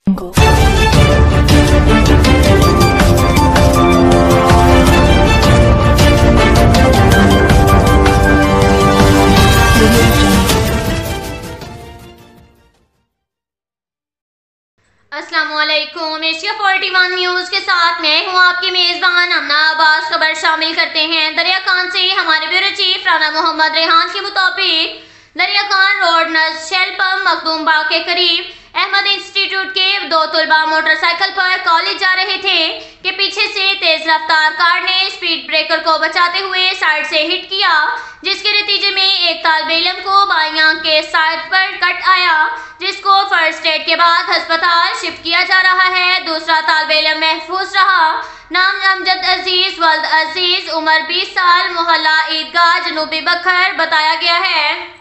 अस्सलामुअलैकुम। Asia 41 news के साथ मैं हूँ आपकी मेज़बान अमना अब्बास। खबर शामिल करते हैं। दरिया खान से हमारे ब्यूरो चीफ राना मोहम्मद रेहान के मुताबिक दरिया खान रोड नज़ शेल पंप मखदूम बाग के करीब अहमद इंस्टीट्यूट के दो तलबा मोटरसाइकिल पर कॉलेज जा रहे थे कि पीछे से तेज रफ्तार कार ने स्पीड ब्रेकर को बचाते हुए साइड से हिट किया, जिसके नतीजे में एक तालिबे इल्म को बाईं आंख के साइड पर कट आया, जिसको फर्स्ट एड के बाद अस्पताल शिफ्ट किया जा रहा है। दूसरा तालिबे इल्म महफूज रहा। नाम अमजद अजीज वल्द अजीज, उम्र 20 साल, मोहल्ला ईदगाह जनूबी बखर बताया गया है।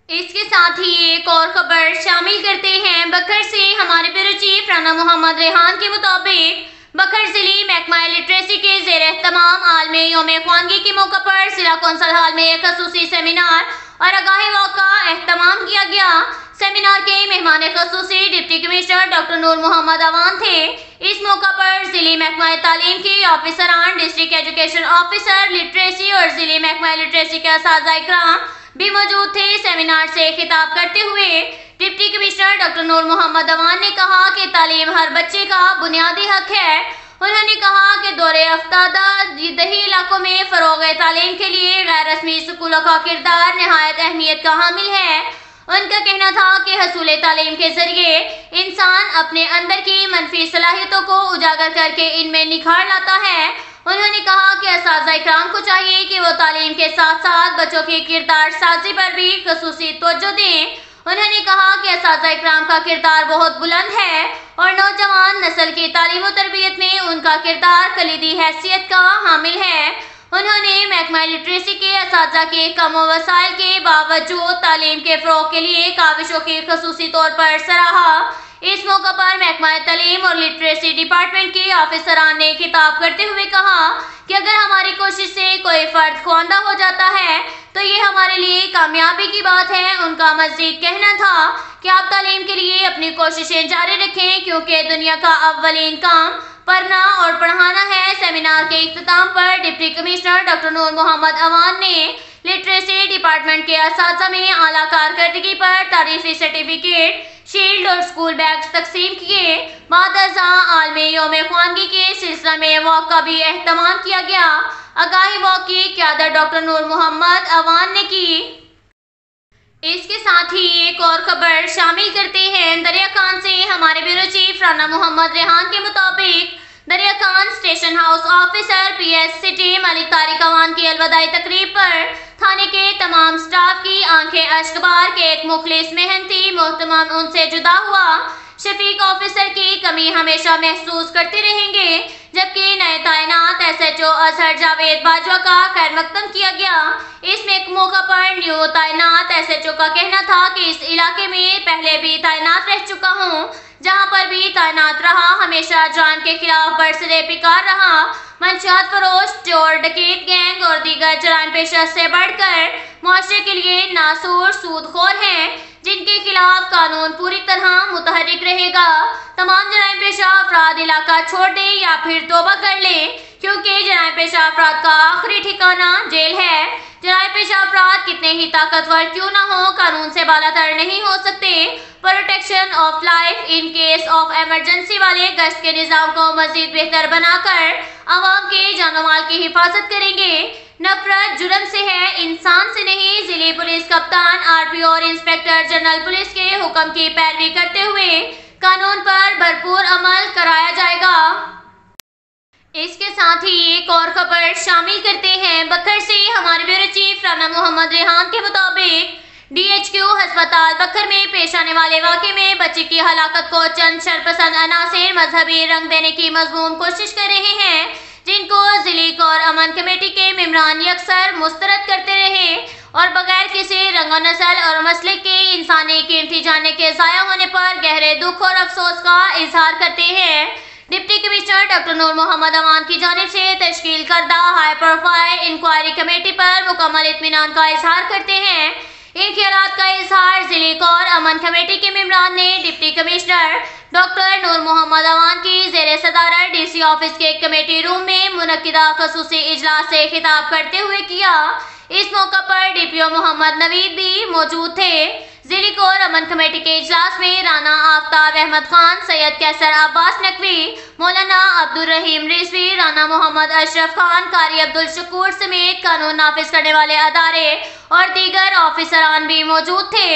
इसके साथ ही एक और खबर शामिल करते हैं। बखर से हमारे ब्यूरो चीफ राना मोहम्मद रेहान के मुताबिक बखर जिले महकमा लिटरेसी के ज़ेर एहतमाम आलमी यौम ख्वानगी के मौके पर जिला कौंसल हाल में एक खसूसी सेमिनार और आगाही वॉक का एहतमाम किया गया। सेमिनार के मेहमान खसूसी डिप्टी कमिश्नर डॉक्टर नूर मोहम्मद अवान थे। इस मौका पर जिले महकमा तालीम के ऑफिसरान, डिस्ट्रिक्ट एजुकेशन ऑफिसर लिटरेसी और जिले महकमा लिटरेसी के असातिज़ा इकराम भी मौजूद थे। सेमिनार से खिताब करते हुए डिप्टी कमिश्नर डॉक्टर नूर मोहम्मद अवान ने कहा कि तालीम हर बच्चे का बुनियादी हक है। उन्होंने कहा कि दौरे अफ्तादा दही इलाकों में फरोग तालीम के लिए गैर रस्मी स्कूलों का किरदार नहायत अहमियत का हामिल है। उनका कहना था कि हसूल तालीम के जरिए इंसान अपने अंदर की मनफी सलाहियतों को उजागर करके इनमें निखार लाता है। उन्होंने कहा कि असातिज़ा इकराम को चाहिए कि वो तालीम के साथ साथ बच्चों की किरदार साजी पर भी खसूसी तवज्जो दें। उन्होंने कहा कि असातिज़ा इकराम का किरदार बहुत बुलंद है और नौजवान नस्ल की तालीम और तरबियत में उनका किरदार कलीदी हैसियत का हामिल है। उन्होंने महकमा लिटरेसी के असातिज़ा के कम वसाइल के बावजूद तालीम के फ़रोग़ के लिए काविशों की खसूसी तौर पर सराहा। इस मौका पर महकमा तालीम और लिटरेसी डिपार्टमेंट के ऑफिसरान ने खिताब करते हुए कहा कि अगर हमारी कोशिश से कोई फर्द ख्वांदा हो जाता है तो ये हमारे लिए कामयाबी की बात है। उनका मज़ीद कहना था कि आप तालीम के लिए अपनी कोशिशें जारी रखें, क्योंकि दुनिया का अव्वलीन काम पढ़ना और पढ़ाना है। सेमिनार के इख्तिताम पर डिप्टी कमिश्नर डॉक्टर नूर मोहम्मद अवान ने लिटरेसी डिपार्टमेंट के असातिज़ा में आला कारकर्दगी पर तारीफी सर्टिफिकेट, शील्ड और स्कूल बैग्स तकसीम किए। बाद आलमी यौम ख्वानगी के सिलसिला में वॉक का भी एहतमाम किया गया। आगाही वॉक की क़यादत डॉक्टर नूर मोहम्मद अवान ने की। इसके साथ ही एक और खबर शामिल करते हैं। दरिया खान से हमारे ब्यूरो चीफ राना मोहम्मद रेहान के मुताबिक Darya Khan station house officer PS city Malik Tariq Awan की अलविदाई तकरीब पर थाने के तमाम स्टाफ की आंखें अश्कबार के एक मुखलिस मेहनती मोहतरम उनसे जुदा हुआ। शफीक ऑफिसर की कमी हमेशा महसूस करते रहेंगे। जबकि नए तैनात SHO अजहर जावेद बाजवा का खैर मकदम किया गया। इस मौका पर न्यू तैनात SHO का कहना था कि इस इलाके में पहले भी तैनात रह चुका हूँ, जहाँ पर भी तैनात रहा हमेशा जान के खिलाफ बरसरे पिकार रहा। मंशियात फरोश, चोर, डकैत गैंग और दीगर जराइम पेशा से बढ़कर मुआशरे के लिए नासूर सूदखोर हैं, जिनके खिलाफ कानून पूरी तरह मुतहरिक रहेगा। तमाम जराइम पेशा अफराद इलाका छोड़ दें या फिर तौबा कर लें, क्योंकि जराइम पेशा अफराद का आखिरी ठिकाना जेल है। जराइम पेशा अफराद कितने ही ताकतवर क्यों ना हो, कानून से बालातर नहीं हो सकते। Protection of life in case of emergency वाले गश्त के निज़ाम को मजीद बेहतर बनाकर आवाम के जानो माल की हिफाजत करेंगे। नफरत जुर्म से है, इंसान से नहीं। जिले पुलिस कप्तान, RPO और इंस्पेक्टर जनरल पुलिस के हुक्म की पैरवी करते हुए कानून पर भरपूर अमल कराया जाएगा। इसके साथ ही एक और खबर शामिल करते हैं। बखर से हमारे ब्यूरो चीफ राना मोहम्मद रेहान के मुताबिक DHQ अस्पताल बखर में पेश आने वाले वाक़े में बच्ची की हलाकत को चंद शरपसंद अनासिर मजहबी रंग देने की मजमूम कोशिश कर रहे हैं, जिनको जिले और अमन कमेटी के मेम्बरान यकसर मुस्तरद करते रहे और बगैर किसी रंग नस्ल और मसले के इंसानी कीमती जाने के ज़ाया होने पर गहरे दुख और अफसोस का इजहार करते हैं। डिप्टी कमिश्नर डॉक्टर नूर मोहम्मद अवान की जानिब से तश्कील करदा हाई प्रोफाइल इंक्वायरी कमेटी पर मुकम्मल इत्मीनान का इजहार करते हैं। इन ख्यालात का इजहार ज़िले कौर अमन कमेटी के मेंबरान ने डिप्टी कमिश्नर डॉक्टर नूर मोहम्मद अवान की ज़ेरे सदारत डीसी ऑफिस के कमेटी रूम में मुनक्किदा खसूसी इजलास से खिताब करते हुए किया। इस मौका पर डीपीओ मोहम्मद नवीद भी मौजूद थे। ज़िले कौर अमन कमेटी के इजलास में राना आफ्ताब अहमद खान, सैयद कैसर अब्बास नकवी, मौलाना अब्दुल रहीम रिजवी, राना मोहम्मद अशरफ खान, कारी अब्दुल शकूर समेत कानून नाफिज करने वाले अदारे और दीगर ऑफिसरान भी मौजूद थे।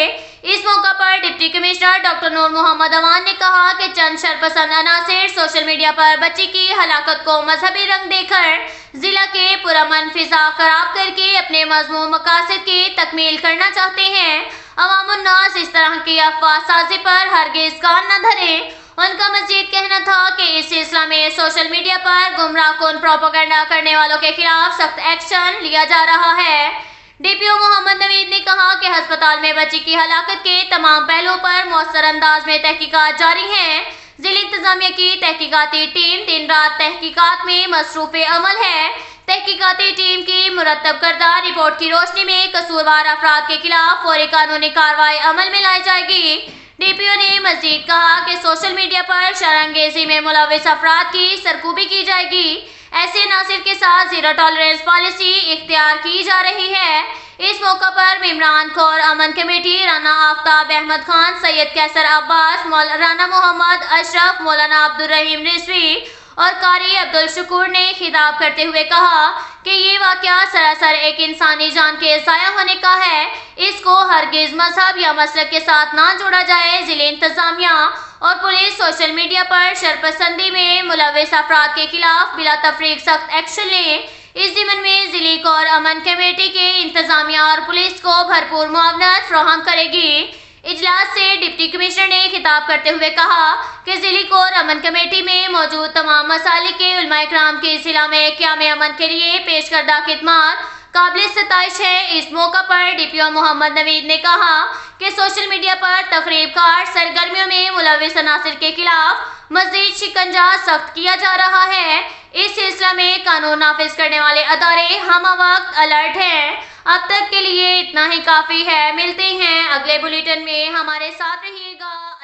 इस मौका पर डिप्टी कमिश्नर डॉक्टर नूर मोहम्मद अवान ने कहा कि चंद शरपसंद अनासिर सोशल मीडिया पर बच्ची की हलाकत को मजहबी रंग देकर जिला के पुरअमन फिजा खराब करके अपने मजमूम मकासद की तकमील करना चाहते हैं। अवामुन्नास इस तरह की अफवाह साजी पर हरगिज कान न धरें। उनका मजीद कहना था कि इस सिलसिला में सोशल मीडिया पर गुमराह कुन प्रोपेगेंडा करने वालों के खिलाफ सख्त एक्शन लिया जा रहा है। डीपीओ मोहम्मद नवीद ने कहा कि अस्पताल में बच्ची की हलाकत के तमाम पहलुओं पर मौसर अंदाज में तहकीकात जारी हैं। जिला इंतजामिया की तहकीकाती टीम दिन रात तहकीकात में मसरूफ अमल है। तहकीकाती टीम की मुरतब करदा रिपोर्ट की रोशनी में कसूरवार अफराद के खिलाफ फौरी कानूनी कार्रवाई अमल में लाई जाएगी। डीपीओ ने मजीद कहा कि सोशल मीडिया पर शरअंगेजी में मुलविस अफराद की सरकूबी की जाएगी। ऐसे नासिर के साथ जीरो टॉलरेंस पॉलिसी इख्तियार की जा रही है। इस मौका पर मेंबरान कौर अमन कमेटी राना आफ्ताब अहमद खान, सैयद कैसर अब्बास, राना मोहम्मद अशरफ, मौलाना अब्दुल रहीम रिजवी और कारी अब्दुल शकूर ने खिताब करते हुए कहा कि ये वाकया सरासर एक इंसानी जान के ज़ाया होने का है। इसको हरगिज मजहब या मसलक के साथ ना जोड़ा जाए। जिले इंतजामिया और पुलिस सोशल मीडिया पर शरपसंदी में मुलविस अफराद के खिलाफ बिला तफरीक सख्त एक्शन लें। इस ज़िम्न में ज़िले कौर अमन कमेटी के इंतजामिया और पुलिस को भरपूर मुआवनत फराहम करेगी। इजलास से डिप्टी कमिश्नर ने खिताब करते हुए कहा कि ज़िले कौर अमन कमेटी में मौजूद तमाम मसालिक के उलमा इकराम की जिला में क़याम अमन के लिए पेश करदा खिदमत काबिल सताइश है। इस मौका पर डीपीओ मोहम्मद नवीद ने कहा कि सोशल मीडिया पर तकरीबकार सरगर्मियों में मुलविस अनासिर के खिलाफ मजीद शिकंजा सख्त किया जा रहा है। इस सिलसिला में कानून नाफिज करने वाले अदारे हम वक्त अलर्ट हैं। अब तक के लिए इतना ही काफ़ी है। मिलते हैं अगले बुलेटिन में, हमारे साथ रहिएगा।